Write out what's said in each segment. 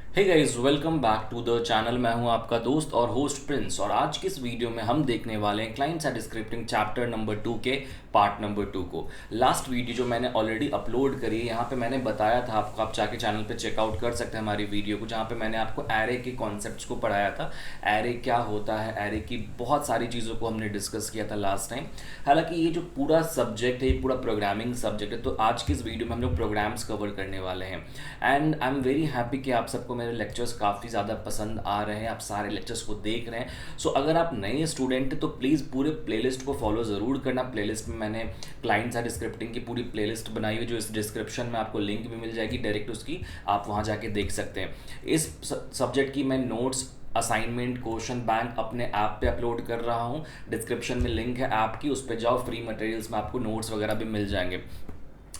Hey guys, welcome back to the channel. मैं हूं आपका दोस्त और होस्ट प्रिंस, और आज की इस वीडियो में हम देखने वाले हैं client side scripting chapter number 2 के पार्ट नंबर 2 को। लास्ट वीडियो जो मैंने ऑलरेडी अपलोड करी है, यहाँ पे मैंने बताया था आपको, आप जाके चैनल पे चेकआउट कर सकते हैं हमारी वीडियो को, जहाँ पे मैंने आपको एरे के कॉन्सेप्ट्स को पढ़ाया था। एरे क्या होता है, एरे की बहुत सारी चीज़ों को हमने डिस्कस किया था लास्ट टाइम। हालांकि ये जो पूरा सब्जेक्ट है, ये पूरा प्रोग्रामिंग सब्जेक्ट है, तो आज की इस वीडियो में हम लोग प्रोग्राम्स कवर करने वाले हैं। And I am very happy कि आप सबको मेरे लेक्चर्स काफ़ी ज़्यादा पसंद आ रहे हैं, आप सारे लेक्चर्स को देख रहे हैं। सो अगर आप नए स्टूडेंट हैं तो प्लीज़ पूरे प्लेलिस्ट को फॉलो ज़रूर करना। प्लेलिस्ट में मैंने क्लाइंट साइड स्क्रिप्टिंग की पूरी प्लेलिस्ट बनाई हुई, जो इस डिस्क्रिप्शन में आपको लिंक भी मिल जाएगी डायरेक्ट उसकी, आप वहाँ जाके देख सकते हैं। इस सब्जेक्ट की मैं नोट्स, असाइनमेंट, क्वेश्चन बैंक अपने ऐप पे अपलोड कर रहा हूँ। डिस्क्रिप्शन में लिंक है ऐप की, उस पर जाओ, फ्री मटेरियल्स में आपको नोट्स वगैरह भी मिल जाएंगे।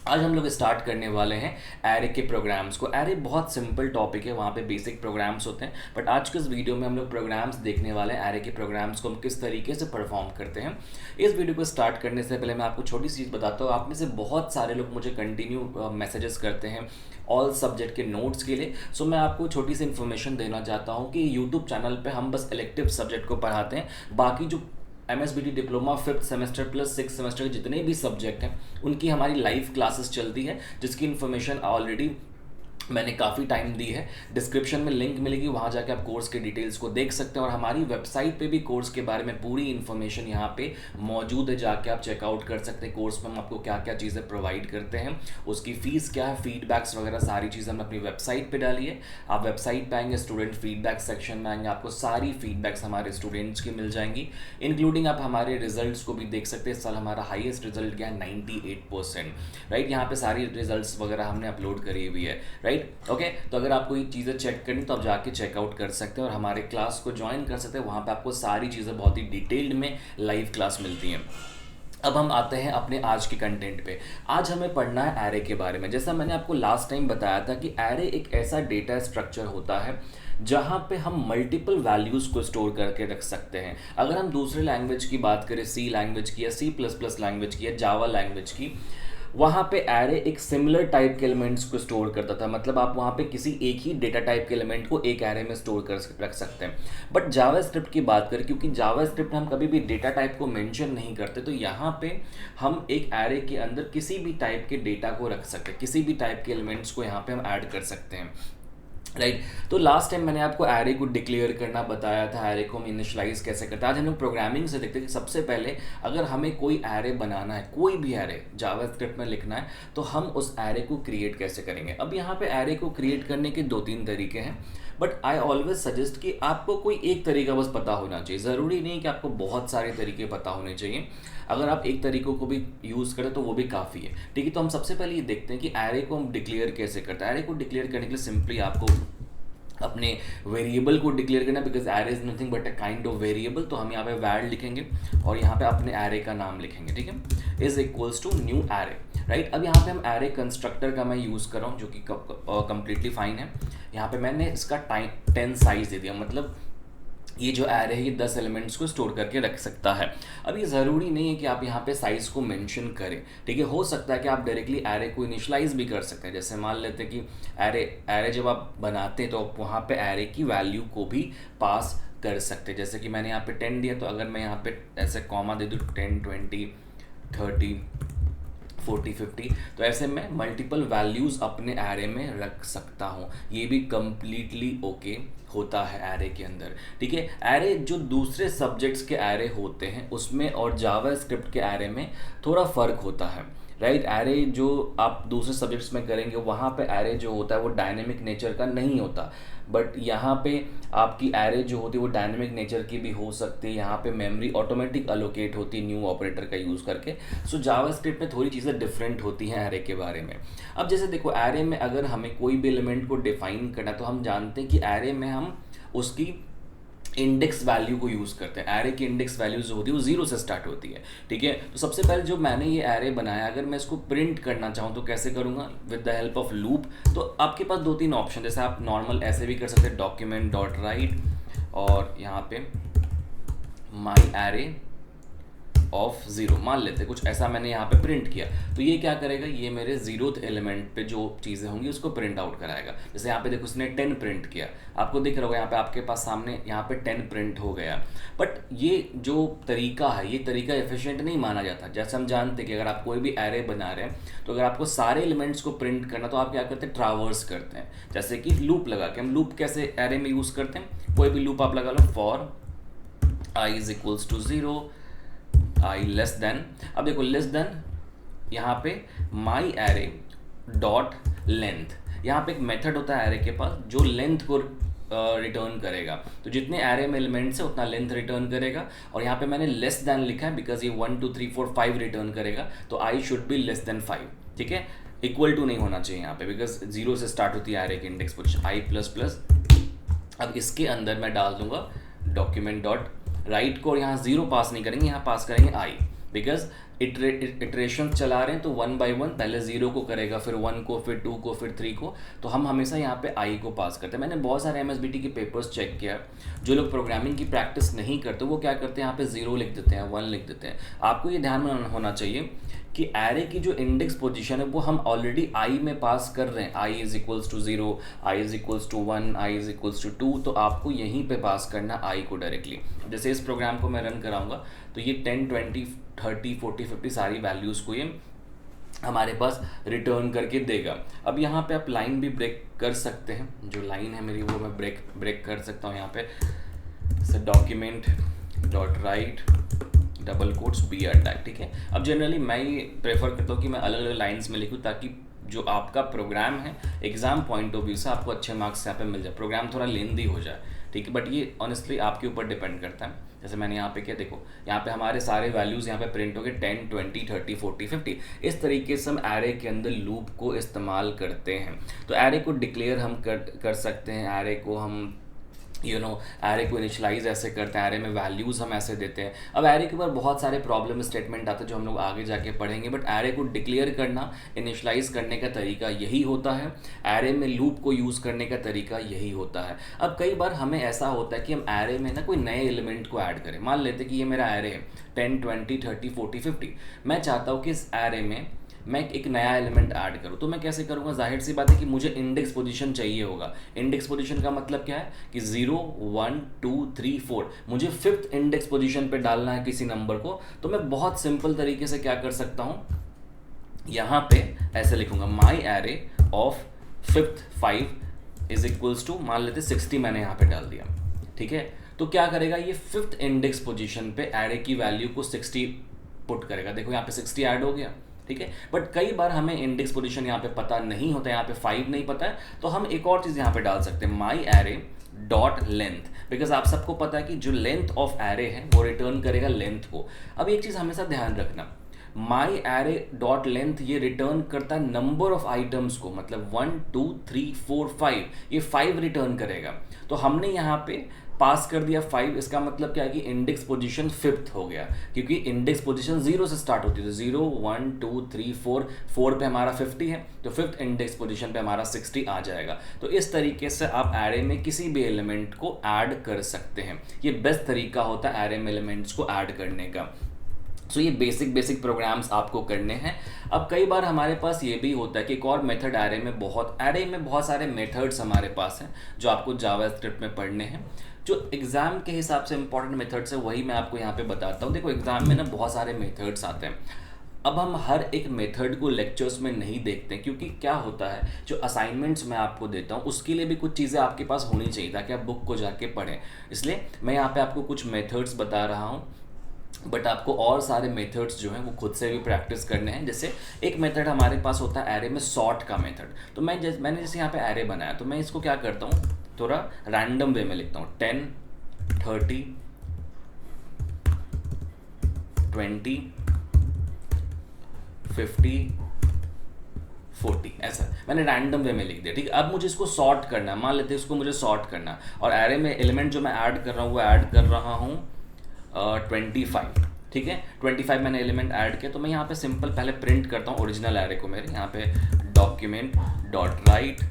आज हम लोग स्टार्ट करने वाले हैं एरे के प्रोग्राम्स को। एरे बहुत सिंपल टॉपिक है, वहाँ पे बेसिक प्रोग्राम्स होते हैं, बट आज के इस वीडियो में हम लोग प्रोग्राम्स देखने वाले हैं। एरे के प्रोग्राम्स को हम किस तरीके से परफॉर्म करते हैं। इस वीडियो को स्टार्ट करने से पहले मैं आपको छोटी सी चीज़ बताता हूँ। आप में से बहुत सारे लोग मुझे कंटिन्यू मैसेजेस करते हैं ऑल सब्जेक्ट के नोट्स के लिए। सो मैं आपको छोटी सी इन्फॉर्मेशन देना चाहता हूँ कि यूट्यूब चैनल पर हम बस इलेक्टिव सब्जेक्ट को पढ़ाते हैं। बाकी जो MSBT diploma 5th semester plus 6th semester के जितने भी सब्जेक्ट हैं, उनकी हमारी लाइव क्लासेस चलती है, जिसकी इन्फॉर्मेशन ऑलरेडी मैंने काफ़ी टाइम दी है। डिस्क्रिप्शन में लिंक मिलेगी, वहाँ जाके आप कोर्स के डिटेल्स को देख सकते हैं, और हमारी वेबसाइट पे भी कोर्स के बारे में पूरी इन्फॉर्मेशन यहाँ पे मौजूद है, जाके आप चेकआउट कर सकते हैं। कोर्स में हम आपको क्या क्या चीज़ें प्रोवाइड करते हैं, उसकी फ़ीस क्या है, फीडबैक्स वगैरह सारी चीज़ें हमने अपनी वेबसाइट पर डाली है। आप वेबसाइट पर आएंगे, स्टूडेंट फीडबैक सेक्शन में आएंगे, आपको सारी फीडबैक्स हमारे स्टूडेंट्स की मिल जाएंगी, इंक्लूडिंग आप हमारे रिजल्ट्स को भी देख सकते हैं। इस साल हमारा हाईएस्ट रिजल्ट गया 98%, राइट। यहाँ पे सारी रिजल्ट्स वगैरह हमने अपलोड करी हुई है, राइट। ओके, तो अगर आपको ये चीज़ें चेक करनी तो आप जाके चेकआउट कर सकते हैं और हमारे क्लास को ज्वाइन कर सकते हैं। वहाँ पे आपको सारी चीज़ें बहुत ही डिटेल्ड में लाइव क्लास मिलती हैं। अब हम आते हैं अपने आज के कंटेंट पे। आज हमें पढ़ना है एरे के बारे में। जैसा मैंने आपको लास्ट टाइम बताया था कि एरे एक ऐसा डेटा स्ट्रक्चर होता है जहाँ पे हम मल्टीपल वैल्यूज़ को स्टोर करके रख सकते हैं। अगर हम दूसरे लैंग्वेज की बात करें, सी लैंग्वेज की या C++ लैंग्वेज की या जावा लैंग्वेज की, वहाँ पे एरे एक सिमिलर टाइप के एलिमेंट्स को स्टोर करता था। मतलब आप वहाँ पे किसी एक ही डेटा टाइप के एलिमेंट को एक एरे में स्टोर कर रख सकते हैं। बट जावास्क्रिप्ट की बात करें, क्योंकि जावास्क्रिप्ट में हम कभी भी डेटा टाइप को मेंशन नहीं करते, तो यहाँ पे हम एक एरे के अंदर किसी भी टाइप के डेटा को रख सकते हैं, किसी भी टाइप के एलिमेंट्स को यहाँ पे हम ऐड कर सकते हैं, राइट। तो लास्ट टाइम मैंने आपको एरे को डिक्लेयर करना बताया था, एरे को हम इनिशियलाइज कैसे करते हैं। आज हम लोग प्रोग्रामिंग से देखते हैं कि सबसे पहले अगर हमें कोई एरे बनाना है, कोई भी एरे जावास्क्रिप्ट में लिखना है, तो हम उस एरे को क्रिएट कैसे करेंगे। अब यहाँ पे एरे को क्रिएट करने के 2-3 तरीके हैं, बट आई ऑलवेज सजेस्ट कि आपको कोई एक तरीका बस पता होना चाहिए। ज़रूरी नहीं कि आपको बहुत सारे तरीके पता होने चाहिए। अगर आप एक तरीकों को भी यूज़ करें तो वो भी काफ़ी है, ठीक है। तो हम सबसे पहले ये देखते हैं कि एरे को हम डिक्लेयर कैसे करते हैं। एरे को डिक्लेयर करने के लिए सिंपली आपको अपने वेरिएबल को डिक्लेयर करना, because array is nothing but a kind of variable. तो हम यहाँ पे वैड लिखेंगे और यहाँ पे अपने एरे का नाम लिखेंगे, ठीक है, is equals to new array, right. अब यहाँ पे हम एरे कंस्ट्रक्टर का मैं यूज़ कर रहा हूँ, जो कि कंप्लीटली फाइन है। यहाँ पे मैंने इसका 10 साइज दे दिया, मतलब ये जो एरे है ये 10 एलिमेंट्स को स्टोर करके रख सकता है। अब ये ज़रूरी नहीं है कि आप यहाँ पे साइज़ को मेंशन करें, ठीक है। हो सकता है कि आप डायरेक्टली एरे को इनिशियलाइज भी कर सकते हैं। जैसे मान लेते हैं कि एरे जब आप बनाते हैं तो आप वहाँ पे एरे की वैल्यू को भी पास कर सकते हैं। जैसे कि मैंने यहाँ पे 10 दिया, तो अगर मैं यहाँ पे ऐसे कॉमा दे दूँ 10, 20, 30, 40, 50, तो ऐसे मैं मल्टीपल वैल्यूज़ अपने एरे में रख सकता हूँ। ये भी कम्प्लीटली ओके होता है एरे के अंदर, ठीक है। एरे जो दूसरे सब्जेक्ट्स के एरे होते हैं उसमें और जावास्क्रिप्ट के एरे में थोड़ा फ़र्क होता है, राइट। एरे जो आप दूसरे सब्जेक्ट्स में करेंगे वहाँ पे एरे जो होता है वो डायनेमिक नेचर का नहीं होता, बट यहाँ पे आपकी एरे जो होती है वो डायनेमिक नेचर की भी हो सकती है। यहाँ पे मेमोरी ऑटोमेटिक अलोकेट होती है न्यू ऑपरेटर का यूज़ करके। सो जावास्क्रिप्ट में थोड़ी चीज़ें डिफरेंट होती हैं एरे के बारे में। अब जैसे देखो, एरे में अगर हमें कोई भी एलिमेंट को डिफाइन करना, तो हम जानते हैं कि एरे में हम उसकी इंडेक्स वैल्यू को यूज़ करते हैं। एरे की इंडेक्स वैल्यू जो होती है वो 0 से स्टार्ट होती है, ठीक है। तो सबसे पहले जो मैंने ये एरे बनाया, अगर मैं इसको प्रिंट करना चाहूँ तो कैसे करूँगा, with the help of loop. तो आपके पास 2-3 ऑप्शन, जैसे आप नॉर्मल ऐसे भी कर सकते हैं, डॉक्यूमेंट डॉट राइट और यहाँ पे माई एरे ऑफ 0 मान लेते, कुछ ऐसा मैंने यहाँ पे प्रिंट किया, तो ये क्या करेगा, ये मेरे 0th एलिमेंट पे जो चीज़ें होंगी उसको प्रिंट आउट कराएगा। जैसे यहाँ पे देखो उसने 10 प्रिंट किया, आपको दिख रहा होगा यहाँ पे आपके पास सामने, यहाँ पे 10 प्रिंट हो गया। बट ये जो तरीका है, ये तरीका एफिशिएंट नहीं माना जाता। जैसे हम जानते हैं कि अगर आप कोई भी एरे बना रहे हैं तो अगर आपको सारे एलिमेंट्स को प्रिंट करना तो आप क्या करते हैं, ट्रावर्स करते हैं। जैसे कि लूप लगा के, हम लूप कैसे एरे में यूज़ करते हैं, कोई भी लूप आप लगा लो, for i is equals to 0, i less than, अब देखो लेस देन यहाँ पे माई एरे डॉट लेंथ, यहाँ पे एक मेथड होता है एरे के पास जो लेंथ को रिटर्न करेगा। तो जितने एरे में एलिमेंट्स है उतना लेंथ रिटर्न करेगा, और यहाँ पे मैंने लेस देन लिखा है बिकॉज ये 1 2 3 4 5 रिटर्न करेगा, तो i should be less than 5, ठीक है। इक्वल टू नहीं होना चाहिए यहाँ पे, बिकॉज 0 से स्टार्ट होती है एरे की index position, i plus plus. अब इसके अंदर मैं डाल दूंगा डॉक्यूमेंट डॉट राइट को, और यहाँ 0 पास नहीं करेंगे, यहाँ पास करेंगे i, बिकॉज इटरेशन चला रहे हैं तो 1 by 1 पहले 0 को करेगा, फिर 1 को, फिर 2 को, फिर 3 को, तो हम हमेशा यहाँ पे i को पास करते हैं। मैंने बहुत सारे MSBT के पेपर्स चेक किया, जो लोग प्रोग्रामिंग की प्रैक्टिस नहीं करते वो क्या करते हैं, यहाँ पे 0 लिख देते हैं, 1 लिख देते हैं। आपको ये ध्यान में होना चाहिए कि एरे की जो इंडेक्स पोजीशन है वो हम ऑलरेडी i में पास कर रहे हैं, i is equals to 0, i is equals to 1, i is equals to 2, तो आपको यहीं पे पास करना i को डायरेक्टली। जैसे इस प्रोग्राम को मैं रन कराऊंगा तो ये 10 20 30 40 50 सारी वैल्यूज़ को ये हमारे पास रिटर्न करके देगा। अब यहाँ पे आप लाइन भी ब्रेक कर सकते हैं, जो लाइन है मेरी वो मैं ब्रेक कर सकता हूँ यहाँ पे, document dot write double quotes B R tag, ठीक है। अब जनरली मैं ये प्रेफर करता हूँ कि मैं अलग अलग लाइन्स में लिखूँ, ताकि जो आपका प्रोग्राम है एग्जाम पॉइंट ऑफ व्यू से आपको अच्छे मार्क्स यहाँ पे मिल जाए, प्रोग्राम थोड़ा लेंदी हो जाए, ठीक है। बट ये ऑनेस्टली आपके ऊपर डिपेंड करता है। जैसे मैंने यहाँ पे क्या देखो, यहाँ पे हमारे सारे वैल्यूज़ यहाँ पे प्रिंट हो गए 10 20 30 40 50। इस तरीके से हम एरे के अंदर लूप को इस्तेमाल करते हैं। तो एरे को डिक्लेयर हम कर सकते हैं, एरे को हम एरे को इनिशलाइज ऐसे करते हैं, एरे में वैल्यूज़ हम ऐसे देते हैं। अब एरे के ऊपर बहुत सारे प्रॉब्लम स्टेटमेंट आते हैं जो हम लोग आगे जाके पढ़ेंगे, बट एरे को डिक्लेयर करना, इनिशलाइज करने का तरीका यही होता है, एरे में लूप को यूज़ करने का तरीका यही होता है। अब कई बार हमें ऐसा होता है कि हम एरे में ना कोई नए एलिमेंट को ऐड करें। मान लेते कि ये मेरा एरे है 10 20 30 40 50, मैं चाहता हूँ कि इस एरे में मैं एक नया एलिमेंट ऐड करूँ, तो मैं कैसे करूँगा, जाहिर सी बात है कि मुझे इंडेक्स पोजीशन चाहिए होगा। इंडेक्स पोजीशन का मतलब क्या है कि 0 1 2 3 4, मुझे 5th इंडेक्स पोजीशन पे डालना है किसी नंबर को। तो मैं बहुत सिंपल तरीके से क्या कर सकता हूँ, यहाँ पे ऐसे लिखूंगा my array of 5th 5 is equals to, मान लेते 60 मैंने यहाँ पे डाल दिया, ठीक है। तो क्या करेगा, ये 5th इंडेक्स पोजीशन पे एरे की वैल्यू को 60 पुट करेगा। देखो यहाँ पे 60 ऐड हो गया, ठीक है। बट कई बार हमें इंडेक्स पोजीशन यहाँ पे पता नहीं होता है, यहाँ पे 5 नहीं पता है, तो हम एक और चीज़ यहाँ पे डाल सकते हैं, माई एरे डॉट लेंथ, बिकॉज आप सबको पता है कि जो लेंथ ऑफ एरे है वो रिटर्न करेगा लेंथ को। अब एक चीज़ हमेशा ध्यान रखना, माई एरे डॉट लेंथ ये रिटर्न करता है नंबर ऑफ आइटम्स को, मतलब 1 2 3 4 5, ये 5 रिटर्न करेगा। तो हमने यहाँ पे पास कर दिया 5, इसका मतलब क्या है कि इंडेक्स पोजीशन 5th हो गया, क्योंकि इंडेक्स पोजीशन 0 से स्टार्ट होती है। तो 0 1 2 3 4 पे हमारा 50 है, तो 5th इंडेक्स पोजीशन पे हमारा 60 आ जाएगा। तो इस तरीके से आप एरे में किसी भी एलिमेंट को ऐड कर सकते हैं। ये बेस्ट तरीका होता है एरे में एलिमेंट्स को ऐड करने का। सो ये बेसिक प्रोग्राम्स आपको करने हैं। अब कई बार हमारे पास ये भी होता है कि एक और मेथड एरे में बहुत सारे मेथड्स हमारे पास हैं जो आपको जावास्क्रिप्ट में पढ़ने हैं। जो एग्ज़ाम के हिसाब से इंपॉर्टेंट मेथड्स है वही मैं आपको यहाँ पे बताता हूँ। देखो एग्ज़ाम में ना बहुत सारे मेथड्स आते हैं। अब हम हर एक मेथड को लेक्चर्स में नहीं देखते, क्योंकि क्या होता है जो असाइनमेंट्स मैं आपको देता हूँ उसके लिए भी कुछ चीज़ें आपके पास होनी चाहिए ताकि आप बुक को जाके पढ़ें। इसलिए मैं यहाँ पे आपको कुछ मेथड्स बता रहा हूँ, बट आपको और सारे मेथड्स जो हैं वो खुद से भी प्रैक्टिस करने हैं। जैसे एक मेथड हमारे पास होता है एरे में सॉर्ट का मेथड। तो मैंने जैसे यहाँ पे एरे बनाया तो मैं इसको क्या करता हूँ, थोड़ा रैंडम वे में लिखता हूँ, 10 30 20 50 40, ऐसा मैंने रैंडम वे में लिख दिया, ठीक है। अब मुझे इसको सॉर्ट करना है, मान लेते हैं इसको मुझे सॉर्ट करना है, और एरे में एलिमेंट जो मैं ऐड कर रहा हूँ वो ऐड कर रहा हूँ 25, ठीक है। 25 मैंने एलिमेंट ऐड किया, तो मैं यहाँ पे सिंपल पहले प्रिंट करता हूँ ओरिजिनल एरे को मेरे, यहाँ पे document dot right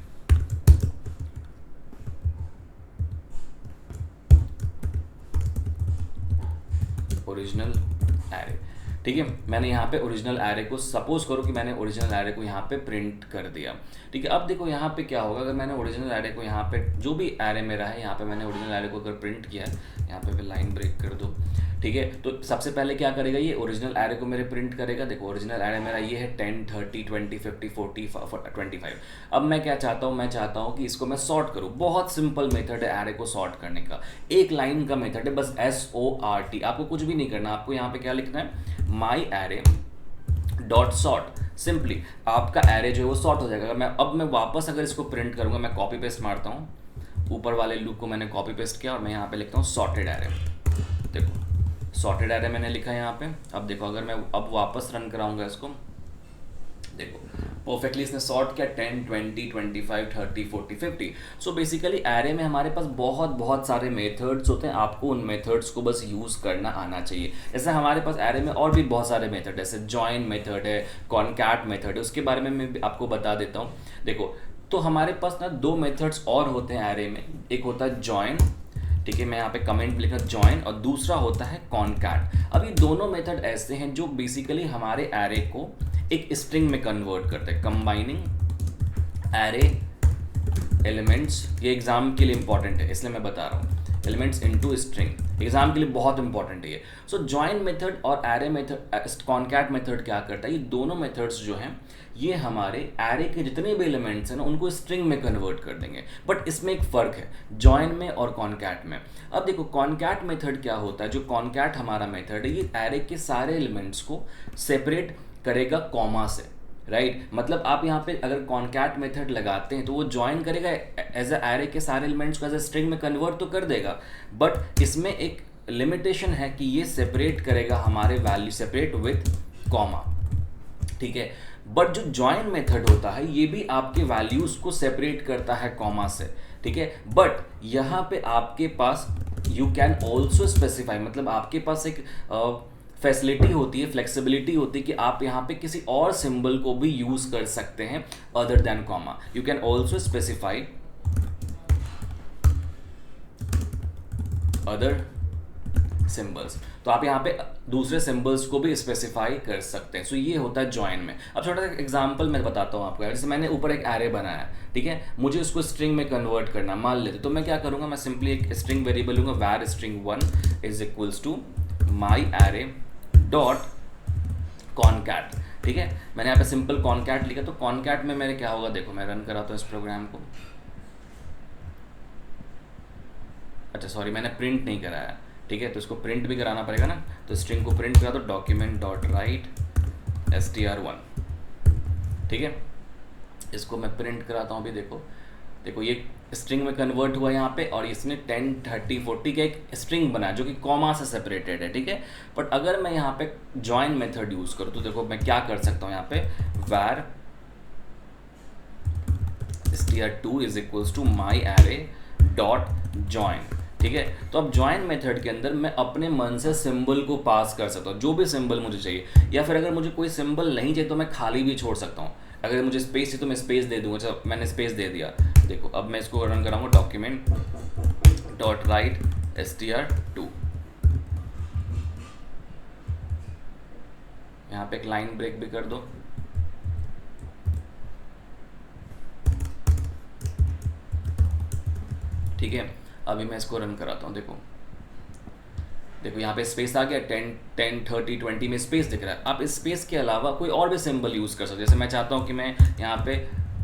original array. ठीक है, मैंने यहाँ पे ओरिजिनल एरे को, सपोज करो कि मैंने ओरिजिनल एरे को यहाँ पे प्रिंट कर दिया। ठीक है, अब देखो यहाँ पे क्या होगा, अगर मैंने ओरिजिनल एरे को यहाँ पे, जो भी एरे मेरा है यहाँ पे मैंने ओरिजिनल एरे को अगर प्रिंट किया है, यहाँ पे लाइन ब्रेक कर दो। ठीक है, तो सबसे पहले क्या करेगा, ये ओरिजिनल एरे को मेरे प्रिंट करेगा। देखो ओरिजिनल एरे मेरा ये है 10, 30, 20, 50, 40, 25। अब मैं क्या चाहता हूँ, मैं चाहता हूँ कि इसको मैं सॉर्ट करूँ। बहुत सिंपल मेथड है एरे को सॉर्ट करने का, एक लाइन का मेथड है, बस SORT। आपको कुछ भी नहीं करना, आपको यहाँ पे क्या लिखना है, माई एरे डॉट सॉर्ट। सिंपली आपका एरे जो है वो सॉर्ट हो जाएगा। अब मैं वापस अगर इसको प्रिंट करूँगा, मैं कॉपी पेस्ट मारता हूँ, ऊपर वाले लूप को मैंने कॉपी पेस्ट किया और मैं यहाँ पे लिखता हूँ सॉर्टेड एरे। देखो सॉर्टेड एरे मैंने लिखा है यहाँ पे। अब देखो अगर मैं अब वापस रन कराऊंगा इसको, देखो परफेक्टली इसने सॉर्ट किया 10, 20, 25, 30, 40, 50। सो बेसिकली एरे में हमारे पास बहुत सारे मेथड्स होते हैं, आपको उन मेथड्स को बस यूज़ करना आना चाहिए। जैसे हमारे पास एरे में और भी बहुत सारे मेथड, जैसे जॉइन मेथड है, कॉनकैट मेथड है, उसके बारे में मैं आपको बता देता हूँ। देखो तो हमारे पास ना दो मेथड्स और होते हैं एरे में, एक होता है जॉइन, ठीक है, मैं यहाँ पे कमेंट लिखा जॉइन, और दूसरा होता है कॉनकैट। अब ये दोनों मेथड ऐसे हैं जो बेसिकली हमारे एरे को एक स्ट्रिंग में कन्वर्ट करते हैं, कंबाइनिंग एरे एलिमेंट्स। ये एग्जाम के लिए इंपॉर्टेंट है इसलिए मैं बता रहा हूँ, एलिमेंट्स इनटू स्ट्रिंग, एग्जाम के लिए बहुत इंपॉर्टेंट है ये। सो जॉइन मेथड और एरे मेथड, कॉनकैट मेथड क्या करता है, ये दोनों मेथड्स जो हैं ये हमारे एरे के जितने भी एलिमेंट्स हैं ना उनको स्ट्रिंग में कन्वर्ट कर देंगे। बट इसमें एक फ़र्क है जॉइन में और कॉनकैट में। अब देखो कॉनकैट मेथड क्या होता है, जो कॉनकैट हमारा मेथड है ये एरे के सारे एलिमेंट्स को सेपरेट करेगा कॉमा से, राइट। मतलब आप यहाँ पे अगर कॉनकैट मेथड लगाते हैं तो वो ज्वाइन करेगा एज अ एरे के सारे एलिमेंट्स को एज अ स्ट्रिंग में कन्वर्ट तो कर देगा, बट इसमें एक लिमिटेशन है कि ये सेपरेट करेगा हमारे वैल्यू, सेपरेट विथ कॉमा, ठीक है। बट जो ज्वाइन मेथड होता है ये भी आपके वैल्यूज को सेपरेट करता है कॉमा से, ठीक है। बट यहाँ पे आपके पास यू कैन ऑल्सो स्पेसिफाई, मतलब आपके पास एक फैसिलिटी होती है, फ्लेक्सिबिलिटी होती है कि आप यहाँ पे किसी और सिंबल को भी यूज कर सकते हैं other than comma. You can also specify other symbols, तो आप यहाँ पे दूसरे सिंबल्स को भी स्पेसिफाई कर सकते हैं। सो ये होता है ज्वाइन में। अब छोटा सा एग्जांपल मैं बताता हूँ आपको। जैसे मैंने ऊपर एक एरे बनाया, ठीक है, मुझे उसको स्ट्रिंग में कन्वर्ट करना मान लेते, तो मैं क्या करूँगा, मैं सिंपली एक स्ट्रिंग वेरिएबल लूँगा, var string 1 is equals to my array dot concat, ठीक है। मैंने यहाँ पे सिंपल कॉनकैट लिखा, तो कॉनकैट में मेरे क्या होगा, देखो मैं रन कराता हूँ इस प्रोग्राम को। अच्छा सॉरी, मैंने प्रिंट नहीं कराया, ठीक है, तो इसको प्रिंट भी कराना पड़ेगा ना। तो स्ट्रिंग को प्रिंट करा दो, डॉक्यूमेंट डॉट राइट str1, ठीक है। इसको मैं प्रिंट कराता हूँ अभी। देखो ये स्ट्रिंग में कन्वर्ट हुआ यहाँ पे, और इसने 10, 30, 40 का एक स्ट्रिंग बना जो कि कॉमा से सेपरेटेड है, ठीक है। बट अगर मैं यहाँ पे जॉइन मेथड यूज करूँ तो देखो मैं क्या कर सकता हूँ, यहाँ पे var str2 is equals to my array dot join, ठीक है। तो अब ज्वाइन मेथड के अंदर मैं अपने मन से सिंबल को पास कर सकता हूँ, जो भी सिंबल मुझे चाहिए, या फिर अगर मुझे कोई सिंबल नहीं चाहिए तो मैं खाली भी छोड़ सकता हूँ। अगर मुझे स्पेस चाहिए तो मैं स्पेस दे दूँगा। अच्छा मैंने स्पेस दे दिया। देखो अब मैं इसको रन कराऊंगा, डॉक्यूमेंट डॉट राइट str2, यहाँ पे एक लाइन ब्रेक भी कर दो, ठीक है। अभी मैं इसको रन कराता हूँ। देखो यहाँ पे स्पेस आ गया, 10, 30, 20 में स्पेस दिख रहा है। आप इस स्पेस के अलावा कोई और भी सिंबल यूज़ कर सकते हो। जैसे मैं चाहता हूँ कि मैं यहाँ पे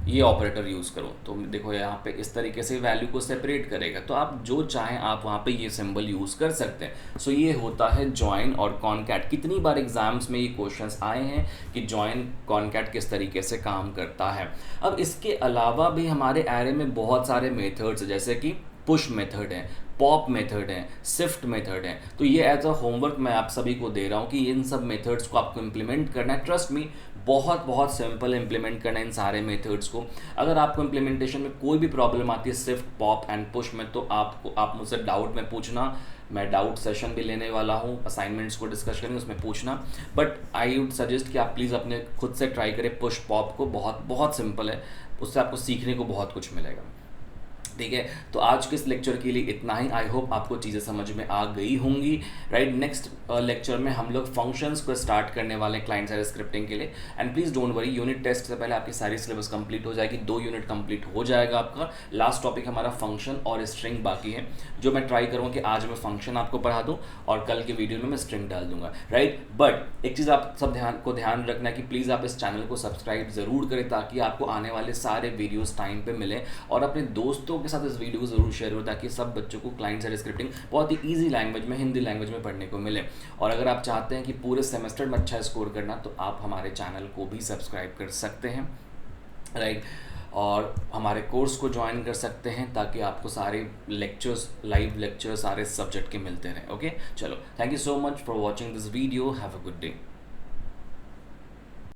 ये ऑपरेटर यूज़ करूँ, तो देखो यहाँ पे इस तरीके से वैल्यू को सेपरेट करेगा। तो आप जो चाहें आप वहाँ पे ये सिंबल यूज़ कर सकते हैं। सो ये होता है जॉइन और कॉनकैट। कितनी बार एग्जाम्स में ये क्वेश्चंस आए हैं कि जॉइन कॉनकैट किस तरीके से काम करता है। अब इसके अलावा भी हमारे एरे में बहुत सारे मेथड्स हैं, जैसे कि पुश मेथड है, पॉप मेथड है, शिफ्ट मेथड है। तो ये एज अ होमवर्क मैं आप सभी को दे रहा हूँ कि इन सब मेथड्स को आपको इम्प्लीमेंट करना है। ट्रस्ट मी, बहुत सिंपल इम्प्लीमेंट करना है इन सारे मेथड्स को। अगर आपको इम्प्लीमेंटेशन में कोई भी प्रॉब्लम आती है शिफ्ट, पॉप एंड पुश में, तो आप मुझसे डाउट में पूछना। मैं डाउट सेशन भी लेने वाला हूँ, असाइनमेंट्स को डिस्कस करेंगे, उसमें पूछना। बट आई वुड सजेस्ट कि आप प्लीज़ अपने खुद से ट्राई करें पुश पॉप को। बहुत सिंपल है, उससे आपको सीखने को बहुत कुछ मिलेगा। ठीक है, तो आज के इस लेक्चर के लिए इतना ही। आई होप आपको चीज़ें समझ में आ गई होंगी, राइट। नेक्स्ट लेक्चर में हम लोग फंक्शंस को स्टार्ट करने वाले हैं क्लाइंट साइड स्क्रिप्टिंग के लिए। And please don't worry, unit test से पहले आपकी सारी सिलेबस कंप्लीट हो जाएगी, 2 यूनिट कंप्लीट हो जाएगा आपका। लास्ट टॉपिक हमारा फंक्शन और स्ट्रिंग बाकी है, जो मैं ट्राई करूँगा कि आज मैं फंक्शन आपको पढ़ा दूँ और कल के वीडियो में मैं स्ट्रिंग डाल दूंगा, राइट। बट एक चीज़ आप सब ध्यान रखना है कि प्लीज़ आप इस चैनल को सब्सक्राइब ज़रूर करें, ताकि आपको आने वाले सारे वीडियोज़ टाइम पर मिले, और अपने दोस्तों के साथ इस वीडियो को ज़रूर शेयर हो, ताकि सब बच्चों को क्लाइंट साइड स्क्रिप्टिंग बहुत ही इजी लैंग्वेज में, हिंदी लैंग्वेज में पढ़ने को मिले। और अगर आप चाहते हैं कि पूरे सेमेस्टर में अच्छा स्कोर करना, तो आप हमारे चैनल को भी सब्सक्राइब कर सकते हैं, राइट। और हमारे कोर्स को ज्वाइन कर सकते हैं, ताकि आपको सारे लेक्चर्स, लाइव लेक्चर्स सारे सब्जेक्ट के मिलते रहें। ओके, चलो, thank you so much for watching this video. Have a good day.